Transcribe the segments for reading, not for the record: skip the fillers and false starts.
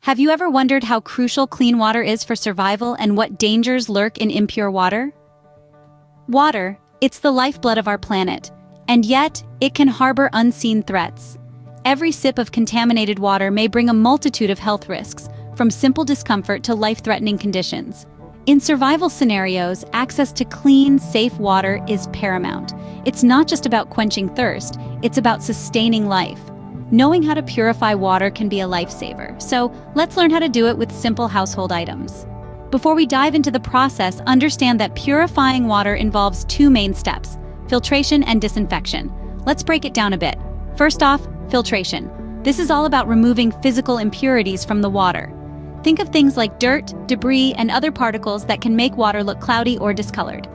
Have you ever wondered how crucial clean water is for survival and what dangers lurk in impure water? Water, it's the lifeblood of our planet, and yet it can harbor unseen threats. Every sip of contaminated water may bring a multitude of health risks, from simple discomfort to life-threatening conditions. In survival scenarios, access to clean, safe water is paramount. It's not just about quenching thirst, it's about sustaining life. Knowing how to purify water can be a lifesaver, so let's learn how to do it with simple household items. Before we dive into the process, understand that purifying water involves two main steps: filtration and disinfection. Let's break it down a bit. First off, filtration. This is all about removing physical impurities from the water. Think of things like dirt, debris, and other particles that can make water look cloudy or discolored.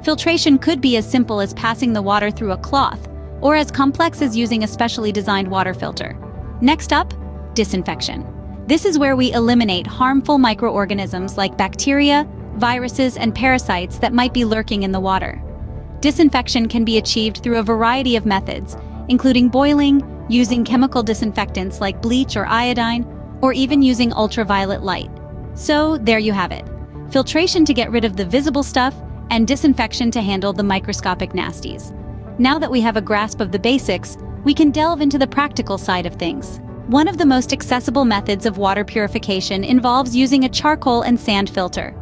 Filtration could be as simple as passing the water through a cloth, or as complex as using a specially designed water filter. Next up, disinfection. This is where we eliminate harmful microorganisms like bacteria, viruses, and parasites that might be lurking in the water. Disinfection can be achieved through a variety of methods, including boiling, using chemical disinfectants like bleach or iodine, or even using ultraviolet light. So there you have it. Filtration to get rid of the visible stuff, and disinfection to handle the microscopic nasties. Now that we have a grasp of the basics, we can delve into the practical side of things. One of the most accessible methods of water purification involves using a charcoal and sand filter.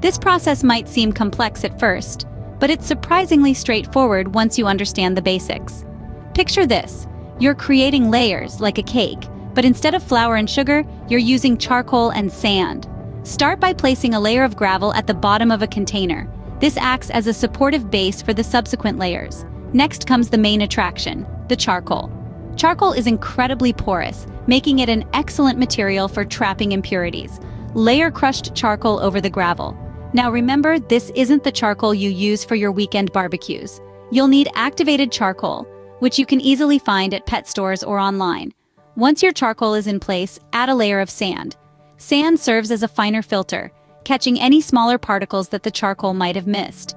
This process might seem complex at first, but it's surprisingly straightforward once you understand the basics. Picture this: you're creating layers like a cake, but instead of flour and sugar, you're using charcoal and sand. Start by placing a layer of gravel at the bottom of a container. This acts as a supportive base for the subsequent layers. Next comes the main attraction, the charcoal. Charcoal is incredibly porous, making it an excellent material for trapping impurities. Layer crushed charcoal over the gravel. Now remember, this isn't the charcoal you use for your weekend barbecues. You'll need activated charcoal, which you can easily find at pet stores or online. Once your charcoal is in place, add a layer of sand. Sand serves as a finer filter, catching any smaller particles that the charcoal might have missed.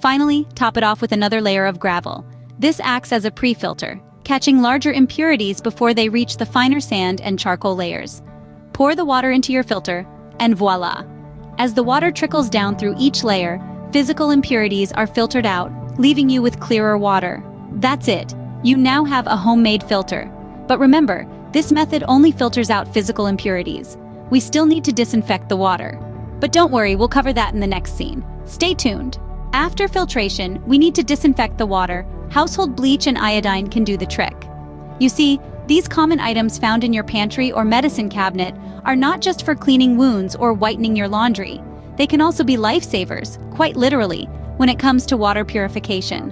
Finally, top it off with another layer of gravel. This acts as a pre-filter, catching larger impurities before they reach the finer sand and charcoal layers. Pour the water into your filter, and voila! As the water trickles down through each layer, physical impurities are filtered out, leaving you with clearer water. That's it. You now have a homemade filter. But remember, this method only filters out physical impurities. We still need to disinfect the water. But don't worry, we'll cover that in the next scene. Stay tuned. After filtration, we need to disinfect the water. Household bleach and iodine can do the trick. You see, these common items found in your pantry or medicine cabinet are not just for cleaning wounds or whitening your laundry. They can also be lifesavers, quite literally, when it comes to water purification.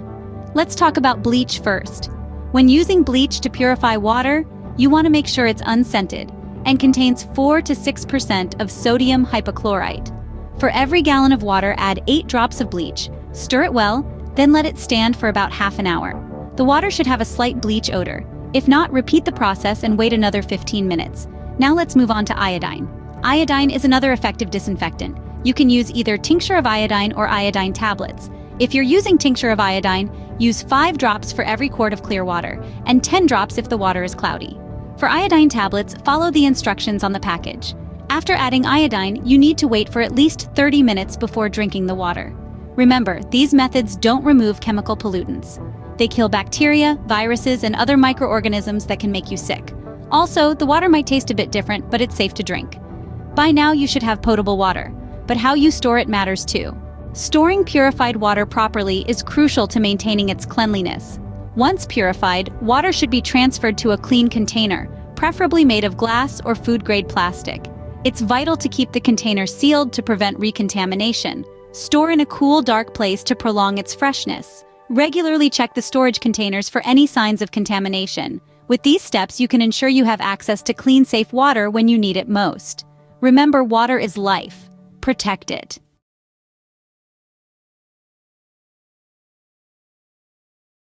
Let's talk about bleach first. When using bleach to purify water, you want to make sure it's unscented and contains 4 to 6% of sodium hypochlorite. For every gallon of water, add 8 drops of bleach, stir it well, then let it stand for about half an hour. The water should have a slight bleach odor. If not, repeat the process and wait another 15 minutes. Now let's move on to iodine. Iodine is another effective disinfectant. You can use either tincture of iodine or iodine tablets. If you're using tincture of iodine, use 5 drops for every quart of clear water, and 10 drops if the water is cloudy. For iodine tablets, follow the instructions on the package. After adding iodine, you need to wait for at least 30 minutes before drinking the water. Remember, these methods don't remove chemical pollutants. They kill bacteria, viruses, and other microorganisms that can make you sick. Also, the water might taste a bit different, but it's safe to drink. By now, you should have potable water, but how you store it matters too. Storing purified water properly is crucial to maintaining its cleanliness. Once purified, water should be transferred to a clean container, preferably made of glass or food-grade plastic. It's vital to keep the container sealed to prevent recontamination. Store in a cool, dark place to prolong its freshness. Regularly check the storage containers for any signs of contamination. With these steps, you can ensure you have access to clean, safe water when you need it most. Remember, water is life. Protect it.